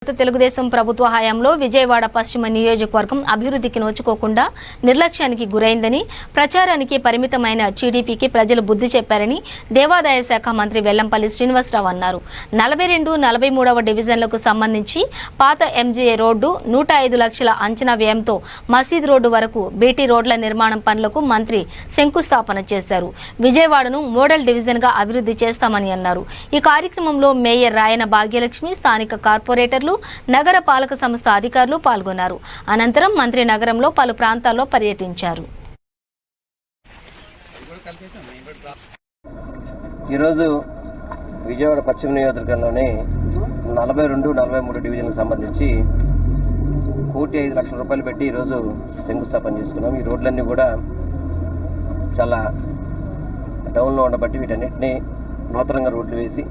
తెలుగుదేశం ప్రభుత్వ హయాంలో విజయవాడ పశ్చిమ నియోజకవర్గం అభివృద్ధికి నోచుకోకుండా నిర్లక్ష్యానికి గురైందని, ప్రచారానికి పరిమితమైన టీడీపీకి ప్రజలు బుద్ధి చెప్పారని దేవాదాయ శాఖ మంత్రి వెల్లంపల్లి శ్రీనివాసరావు అన్నారు. 42, 43వ డివిజన్లకు సంబంధించి పాత ఎంజీఏ రోడ్డు 105 లక్షల అంచనా వ్యయంతో మసీద్ రోడ్డు వరకు బీటీ రోడ్ల నిర్మాణం పనులకు మంత్రి శంకుస్థాపన చేశారు. విజయవాడను మోడల్ డివిజన్గా అభివృద్ధి చేస్తామని అన్నారు. ఈ కార్యక్రమంలో మేయర్ రాయన భాగ్యలక్ష్మి, స్థానిక కార్పొరేటర్లు, నగర పాలక సంస్థ అధికారులు పాల్గొన్నారు. అనంతరం మంత్రి నగరంలో పలు ప్రాంతాల్లో పర్యటించారు. ఈరోజు విజయవాడ పశ్చిమ నియోజకవర్గంలోని 42, 43 డివిజన్లకు సంబంధించి 1,05,00,000 రూపాయలు పెట్టి ఈరోజు శంకుస్థాపన చేసుకున్నాం. ఈ రోడ్లన్నీ కూడా చాలా డౌన్లో ఉండబట్టి వీటన్నిటినీ నూతనంగా రోడ్లు వేసి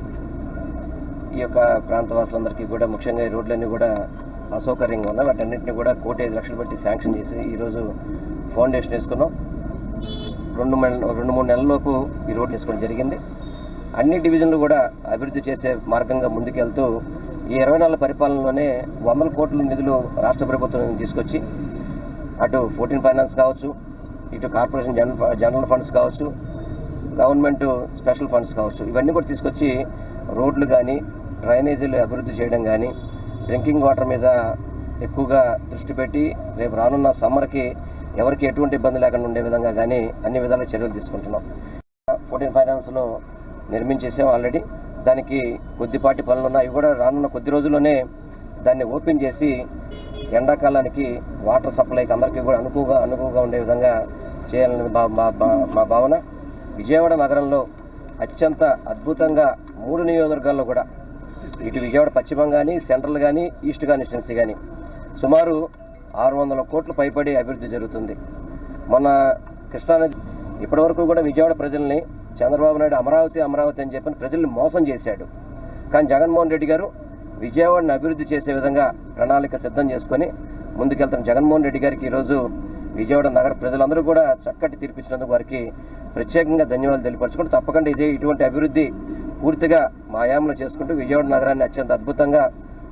ఈ యొక్క ప్రాంతవాసులందరికీ కూడా ముఖ్యంగా ఈ రోడ్లన్నీ కూడా అసౌకర్యంగా ఉన్నాయి. వాటన్నింటినీ కూడా 1,05,00,000 పెట్టి శాంక్షన్ చేసి ఈరోజు ఫౌండేషన్ వేసుకున్నాం. 2-3 నెలలలోపు ఈ రోడ్లు వేసుకోవడం జరిగింది. అన్ని డివిజన్లు కూడా అభివృద్ధి చేసే మార్గంగా ముందుకెళ్తూ ఈ 20 నెలల పరిపాలనలోనే 100 కోట్ల నిధులు రాష్ట్ర ప్రభుత్వం తీసుకొచ్చి అటు 14 ఫైనాన్స్ కావచ్చు, ఇటు కార్పొరేషన్ జనరల్ ఫండ్స్ కావచ్చు, గవర్నమెంట్ స్పెషల్ ఫండ్స్ కావచ్చు, ఇవన్నీ కూడా తీసుకొచ్చి రోడ్లు కానీ, డ్రైనేజీలు అభివృద్ధి చేయడం కానీ, డ్రింకింగ్ వాటర్ మీద ఎక్కువగా దృష్టి పెట్టి రేపు రానున్న సమ్మర్కి ఎవరికి ఎటువంటి ఇబ్బంది లేకుండా ఉండే విధంగా కానీ అన్ని విధాల చర్యలు తీసుకుంటున్నాం. 14 ఫైనాన్స్లో నిర్మించేసాం ఆల్రెడీ. దానికి కొద్దిపాటి పనులు ఉన్నాయి. అవి కూడా రానున్న కొద్ది రోజుల్లోనే దాన్ని ఓపెన్ చేసి ఎండాకాలానికి వాటర్ సప్లైకి అందరికీ కూడా అనుకువగా ఉండే విధంగా చేయాలనేది మా భావన. విజయవాడ నగరంలో అత్యంత అద్భుతంగా 3 నియోజకవర్గాల్లో కూడా ఇటు విజయవాడ పశ్చిమం కానీ, సెంట్రల్ కానీ, ఈస్ట్ కాన్స్టిట్యున్సీ కానీ సుమారు 600 కోట్లు పైబడి అభివృద్ధి జరుగుతుంది. మన కృష్ణానది ఇప్పటివరకు కూడా విజయవాడ ప్రజల్ని చంద్రబాబు నాయుడు అమరావతి అని చెప్పి ప్రజల్ని మోసం చేశాడు. కానీ జగన్మోహన్ రెడ్డి గారు విజయవాడని అభివృద్ధి చేసే విధంగా ప్రణాళిక సిద్ధం చేసుకొని ముందుకెళ్తున్న జగన్మోహన్ రెడ్డి గారికి ఈరోజు విజయవాడ నగర ప్రజలందరూ కూడా చక్కటి తీర్పిచ్చినందుకు వారికి ప్రత్యేకంగా ధన్యవాదాలు తెలియపరచుకుంటూ తప్పకుండా ఇటువంటి అభివృద్ధి పూర్తిగా మా హయాంలో చేసుకుంటూ విజయవాడ నగరాన్ని అత్యంత అద్భుతంగా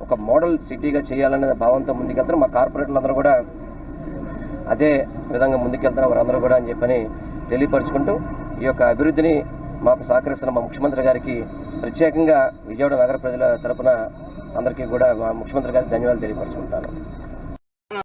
ఒక మోడల్ సిటీగా చేయాలనే భావంతో ముందుకెళ్తారు. మా కార్పొరేటర్లు అందరూ కూడా అదే విధంగా ముందుకెళ్తున్నారు వారందరూ కూడా అని చెప్పని తెలియపరచుకుంటూ ఈ యొక్క అభివృద్ధిని మాకు సహకరిస్తున్న మా ముఖ్యమంత్రి గారికి ప్రత్యేకంగా విజయవాడ నగర ప్రజల తరపున అందరికీ కూడా మా ముఖ్యమంత్రి గారికి ధన్యవాదాలు తెలియపరచుకుంటాను.